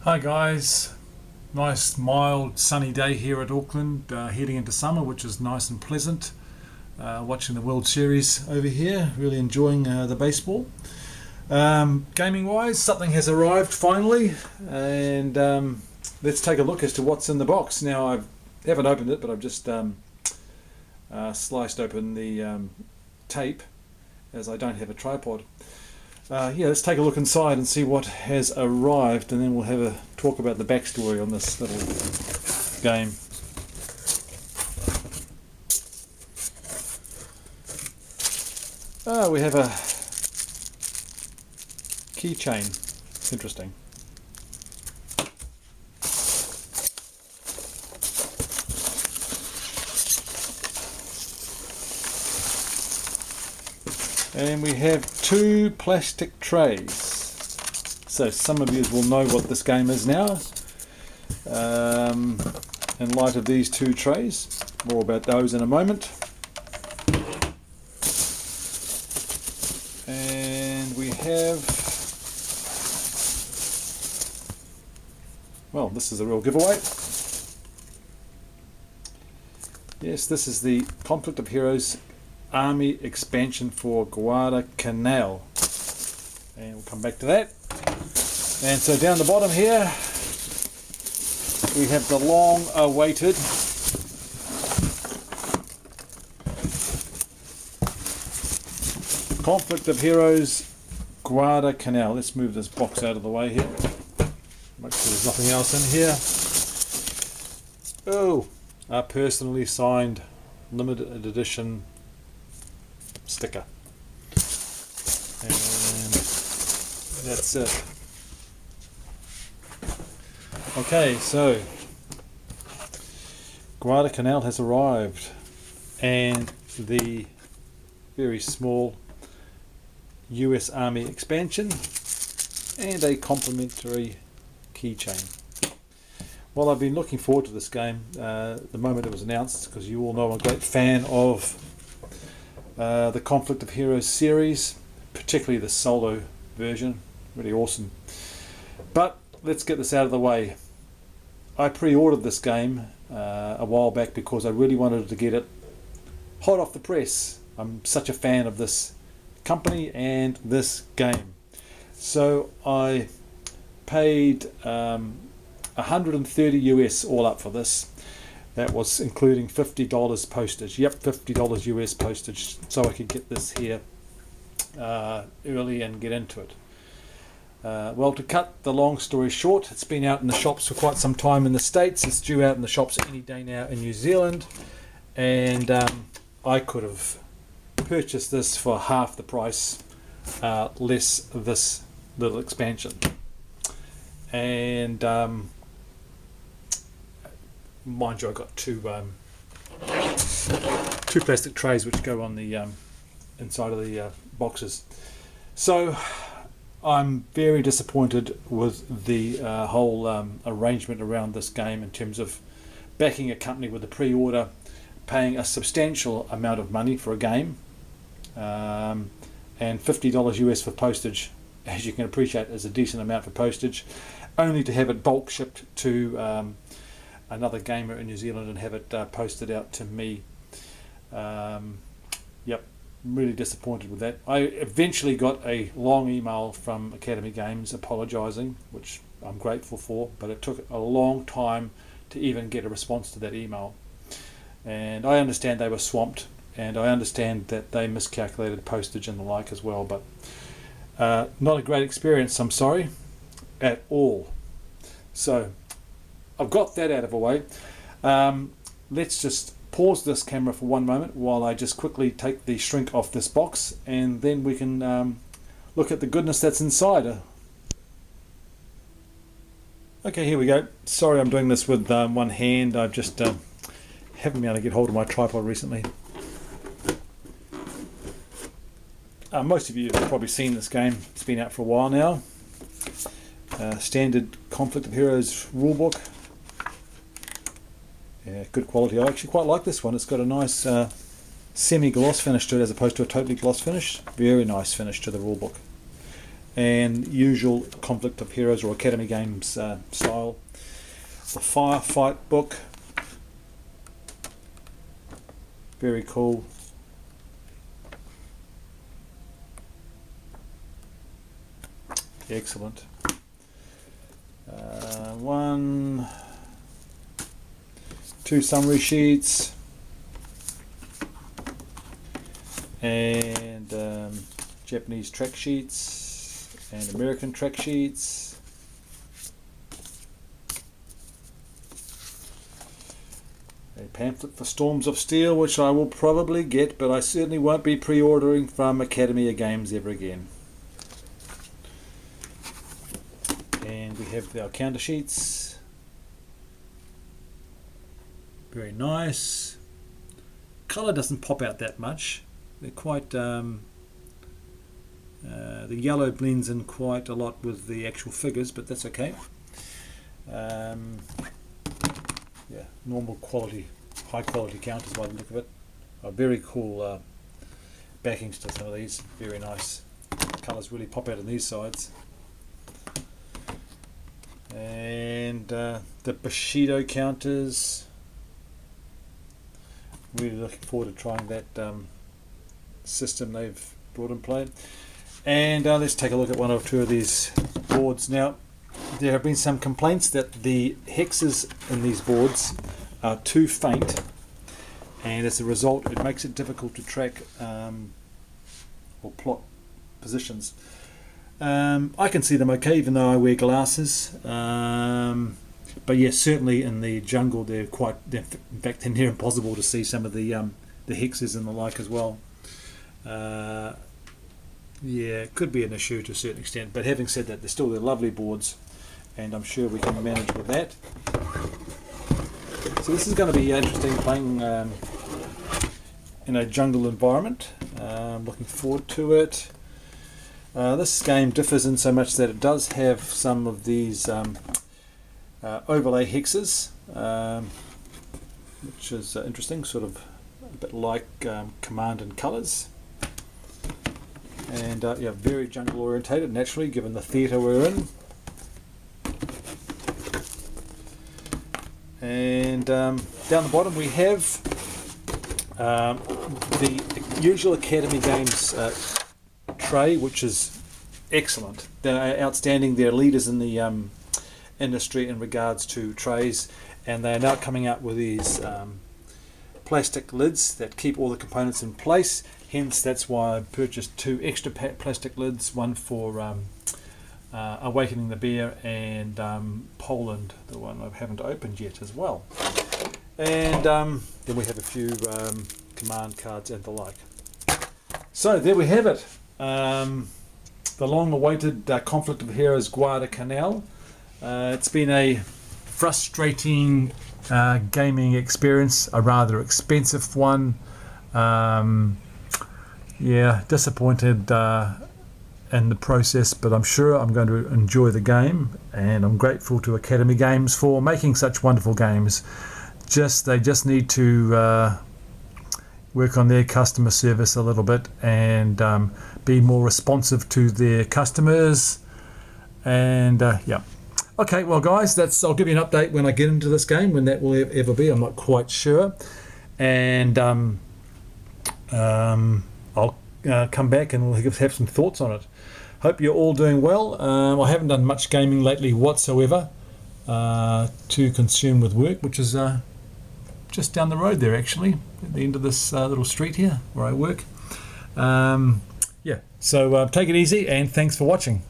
Hi guys, nice mild sunny day here at Auckland, heading into summer, which is nice and pleasant. Watching the World Series over here, really enjoying the baseball. Gaming wise, something has arrived finally, and let's take a look as to what's in the box. Now I haven't opened it, but I've just sliced open the tape as I don't have a tripod. Let's take a look inside and see what has arrived, and then we'll have a talk about the backstory on this little game. We have a keychain. Interesting. And we have two plastic trays. So some of you will know what this game is now. In light of these two trays. More about those in a moment. And we have... well, this is a real giveaway. Yes, this is the Conflict of Heroes Army expansion for Guadalcanal, and we'll come back to that. And so down the bottom here we have the long awaited Conflict of Heroes Guadalcanal. Let's move this box out of the way here, make sure there's nothing else in here. Oh, a personally signed limited edition sticker, and that's it. Okay, so Guadalcanal has arrived, and the very small US Army expansion and a complimentary keychain. Well, I've been looking forward to this game the moment it was announced, because you all know I'm a great fan of the Conflict of Heroes series, particularly the solo version. Really awesome. But let's get this out of the way. I pre-ordered this game a while back because I really wanted to get it hot off the press. I'm such a fan of this company and this game. So I paid 130 US all up for this. That was including $50 postage. Yep, $50 US postage, so I could get this here early and get into it. Well, to cut the long story short, it's been out in the shops for quite some time in the States. It's due out in the shops any day now in New Zealand. And I could have purchased this for half the price, less this little expansion. And mind you, I got two plastic trays which go on the inside of the boxes. So I'm very disappointed with the whole arrangement around this game, in terms of backing a company with a pre-order, paying a substantial amount of money for a game, and $50 US for postage. As you can appreciate, is a decent amount for postage, only to have it bulk shipped to another gamer in New Zealand and have it posted out to me. Yep, really disappointed with that. I eventually got a long email from Academy Games apologising, which I'm grateful for, but it took a long time to even get a response to that email. And I understand they were swamped, and I understand that they miscalculated postage and the like as well, but not a great experience, I'm sorry, at all. So I've got that out of the way. Let's just pause this camera for one moment while I just quickly take the shrink off this box, and then we can look at the goodness that's inside. Okay, here we go. Sorry I'm doing this with one hand. I've just haven't been able to get hold of my tripod recently. Most of you have probably seen this game. It's been out for a while now. Standard Conflict of Heroes rulebook. Yeah, good quality. I actually quite like this one. It's got a nice semi-gloss finish to it as opposed to a totally gloss finish. Very nice finish to the rulebook. and usual Conflict of Heroes or Academy Games style. The Firefight book, very cool. Excellent. Two summary sheets, and Japanese track sheets and American track sheets. A pamphlet for Storms of Steel, which I will probably get, but I certainly won't be pre-ordering from Academy of Games ever again. And we have our counter sheets. Very nice. Colour doesn't pop out that much. They're quite the yellow blends in quite a lot with the actual figures, but that's okay. Yeah, normal quality, high quality counters by the look of it. A very cool backings to some of these. Very nice. Colours really pop out on these sides. And the Bushido counters. Really looking forward to trying that system they've brought in play. And let's take a look at one or two of these boards. Now, there have been some complaints that the hexes in these boards are too faint, and as a result it makes it difficult to track or plot positions. I can see them okay even though I wear glasses, but yes, certainly in the jungle in fact they're near impossible to see some of the hexes and the like as well. Yeah, it could be an issue to a certain extent, but having said that, they're lovely boards, and I'm sure we can manage with that. So this is going to be interesting playing in a jungle environment. Looking forward to it. This game differs in so much that it does have some of these overlay hexes, which is interesting, sort of a bit like Command and Colours. And yeah, very jungle orientated naturally, given the theatre we're in. And down the bottom we have the usual Academy Games tray, which is excellent. They're outstanding. They're leaders in the industry in regards to trays, and they are now coming out with these plastic lids that keep all the components in place. Hence, that's why I purchased two extra plastic lids, one for Awakening the Bear and Poland, the one I haven't opened yet as well. And then we have a few command cards and the like. So there we have it. The long-awaited Conflict of Heroes Guadalcanal. It's been a frustrating gaming experience, a rather expensive one. Yeah, disappointed in the process, but I'm sure I'm going to enjoy the game, and I'm grateful to Academy Games for making such wonderful games. They just need to work on their customer service a little bit and be more responsive to their customers. And yeah. Okay, well guys, I'll give you an update when I get into this game, when that will ever be. I'm not quite sure. And I'll come back and we'll have some thoughts on it. Hope you're all doing well. I haven't done much gaming lately whatsoever, to consume with work, which is just down the road there actually, at the end of this little street here where I work. Yeah, so take it easy and thanks for watching.